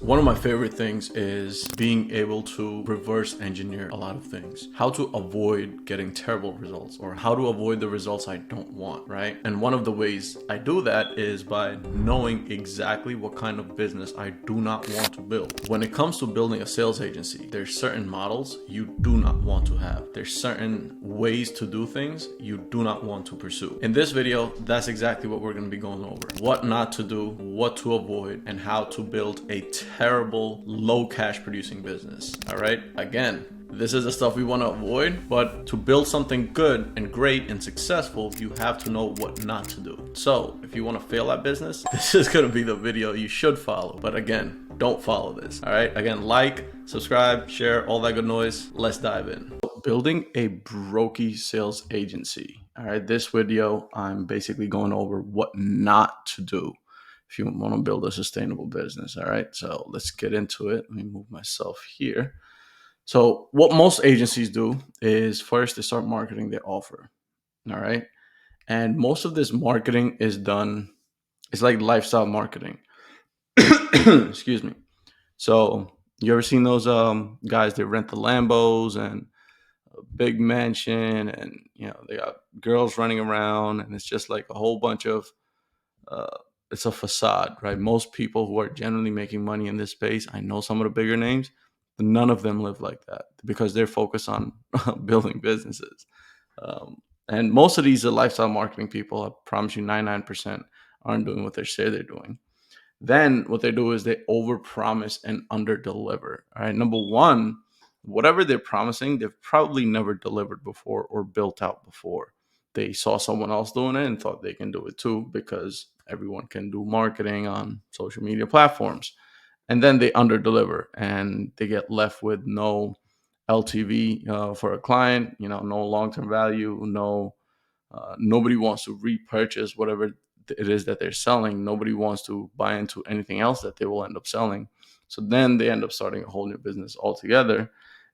One of my favorite things is being able to reverse engineer a lot of things. How to avoid getting terrible results or how to avoid the results I don't want, right? And one of the ways I do that is by knowing exactly what kind of business I do not want to build. When it comes to building a sales agency, there's certain models you do not want to have. There's certain ways to do things you do not want to pursue. In this video, that's exactly what we're going to be going over. What not to do, what to avoid, and how to build a terrible, low cash producing business. All right. Again, this is the stuff we want to avoid, but to build something good and great and successful, you have to know what not to do. So if you want to fail at business, this is going to be the video you should follow. But again, don't follow this. All right. Again, like, subscribe, share, all that good noise. Let's dive in. Building a Brokie sales agency. All right. This video, I'm basically going over what not to do if you want to build a sustainable business. All right. So let's get into it. Let me move myself here. So what most agencies do is first they start marketing their offer. All right. And most of this marketing is done, it's like lifestyle marketing. Excuse me. So you ever seen those guys that rent the Lambos and a big mansion, and they got girls running around, and it's just like a whole bunch of uh, it's a facade, right? Most people who are generally making money in this space, I know some of the bigger names, none of them live like that because they're focused on building businesses. And most of these are lifestyle marketing people. I promise you 99% aren't doing what they say they're doing. Then what they do is they overpromise and underdeliver. All right. Number one, whatever they're promising, they've probably never delivered before or built out before. They saw someone else doing it and thought they can do it too because everyone can do marketing on social media platforms. And then they underdeliver and they get left with no LTV for a client, no long-term value, nobody wants to repurchase whatever it is that they're selling. Nobody wants to buy into anything else that they will end up selling. So then they end up starting a whole new business altogether.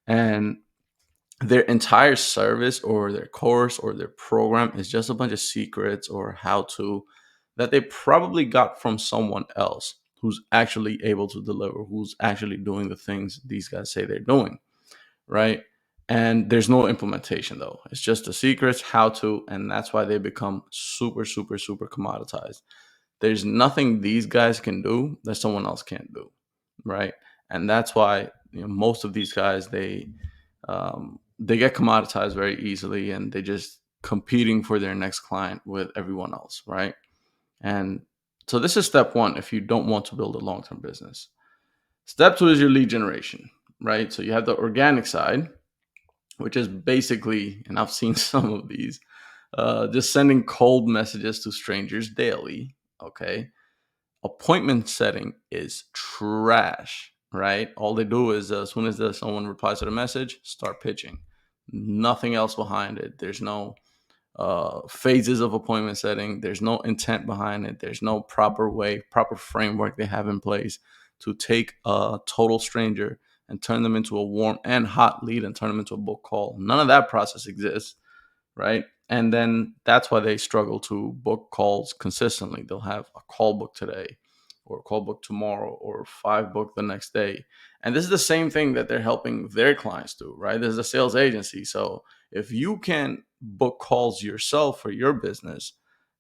And their entire service or their course or their program is just a bunch of secrets or how to that they probably got from someone else who's actually able to deliver, who's actually doing the things these guys say they're doing, right? And there's no implementation though. It's just the secrets, how to, and that's why they become super, super, super commoditized. There's nothing these guys can do that someone else can't do, right? And that's why most of these guys they get commoditized very easily, and they just competing for their next client with everyone else, right? And so this is step one if you don't want to build a long-term business. Step two is your lead generation, right? So you have the organic side, which is basically, and I've seen some of these, just sending cold messages to strangers daily. Okay. Appointment setting is trash, right? All they do is as soon as someone replies to the message, start pitching. Nothing else behind it. There's no phases of appointment setting. There's no intent behind it. There's no proper framework they have in place to take a total stranger and turn them into a warm and hot lead and turn them into a book call. None of that process exists, right? And then that's why they struggle to book calls consistently. They'll have a call book today or a call book tomorrow or 5 book the next day. And this is the same thing that they're helping their clients do, right? This is a sales agency. So if you can book calls yourself for your business,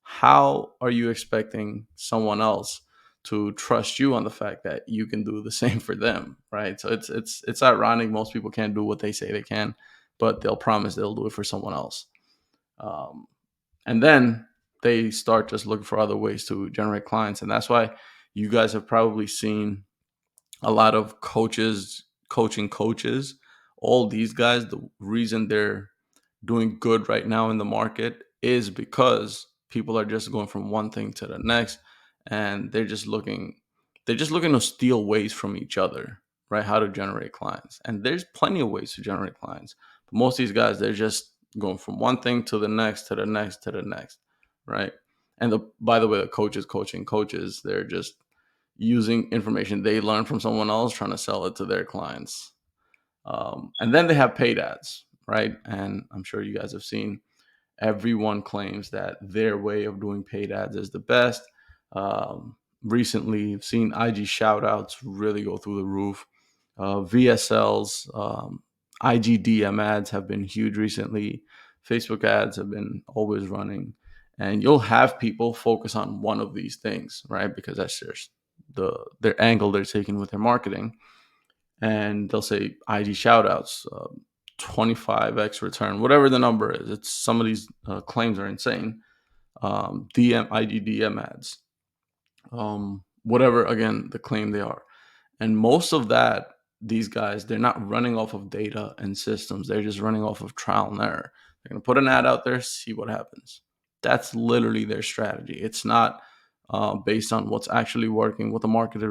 how are you expecting someone else to trust you on the fact that you can do the same for them, right? So it's ironic. Most people can't do what they say they can, but they'll promise they'll do it for someone else. Um, and then they start just looking for other ways to generate clients. And that's why you guys have probably seen a lot of coaching coaches, all these guys, the reason they're doing good right now in the market is because people are just going from one thing to the next, and they're just looking to steal ways from each other, right? How to generate clients. And there's plenty of ways to generate clients. But most of these guys, they're just going from one thing to the next, to the next, to the next, right? And by the way, the coaching coaches, they're just using information they learned from someone else, trying to sell it to their clients. And then they have paid ads, right? And I'm sure you guys have seen everyone claims that their way of doing paid ads is the best. recently, you've seen IG shout outs really go through the roof. VSLs, IGDM ads have been huge recently. Facebook ads have been always running. And you'll have people focus on one of these things, right? Because that's their angle they're taking with their marketing. And they'll say IG shout outs, 25x return, whatever the number is. It's some of these claims are insane. IGDM ads, whatever, again, the claim they are. And most of that, these guys, they're not running off of data and systems. They're just running off of trial and error. They're going to put an ad out there, see what happens. That's literally their strategy. It's not based on what's actually working, what the market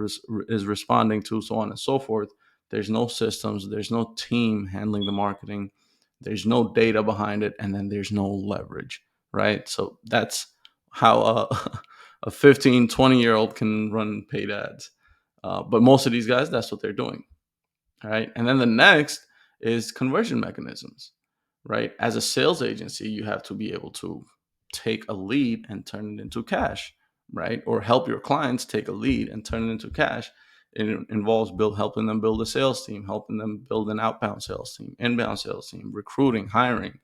is responding to, so on and so forth. There's no systems. There's no team handling the marketing. There's no data behind it. And then there's no leverage, right? So that's how a 15, 20-year-old can run paid ads. But most of these guys, that's what they're doing. All right. And then the next is conversion mechanisms, right? As a sales agency, you have to be able to take a lead and turn it into cash, right? Or help your clients take a lead and turn it into cash. It involves helping them build a sales team, helping them build an outbound sales team, inbound sales team, recruiting, hiring,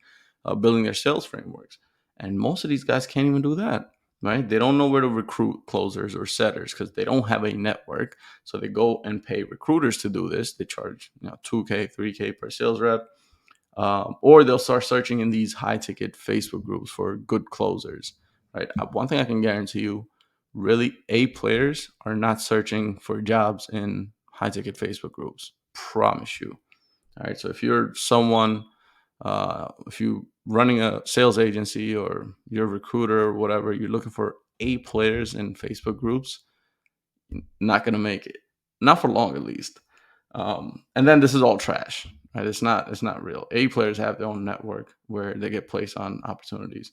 building their sales frameworks. And most of these guys can't even do that, right? They don't know where to recruit closers or setters because they don't have a network. So they go and pay recruiters to do this. They charge 2K, 3K per sales rep. Or they'll start searching in these high ticket Facebook groups for good closers, right? One thing I can guarantee you, really, A players are not searching for jobs in high ticket Facebook groups. Promise you. All right. So if you're someone, if you running a sales agency or you're a recruiter or whatever, you're looking for A players in Facebook groups, not going to make it, not for long at least. And then this is all trash, right? It's not real. A players have their own network where they get placed on opportunities.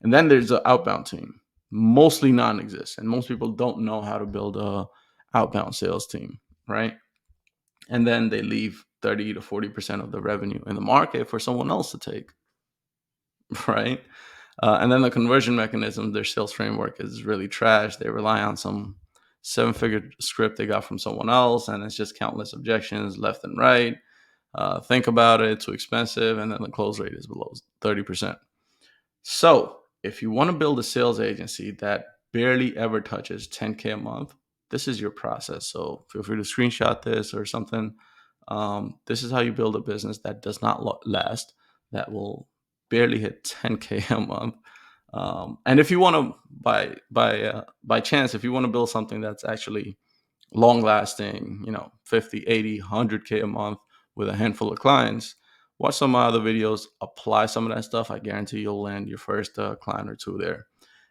And then there's the outbound team, mostly non-existent. Most people don't know how to build a outbound sales team, right? And then they leave 30 to 40% of the revenue in the market for someone else to take, right? And then the conversion mechanism, their sales framework is really trash. They rely on some 7-figure script they got from someone else, and it's just countless objections left and right. Think about it, too expensive, and then the close rate is below 30%. So if you want to build a sales agency that barely ever touches 10K a month, this is your process. So feel free to screenshot this or something. This is how you build a business that does not last, that will barely hit 10K a month. And if you want to, by chance, if you want to build something that's actually long lasting, 50, 80, 100K a month with a handful of clients, watch some of my other videos, apply some of that stuff. I guarantee you'll land your first client or two there.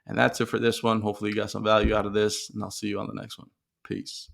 And that's it for this one. Hopefully you got some value out of this, and I'll see you on the next one. Peace.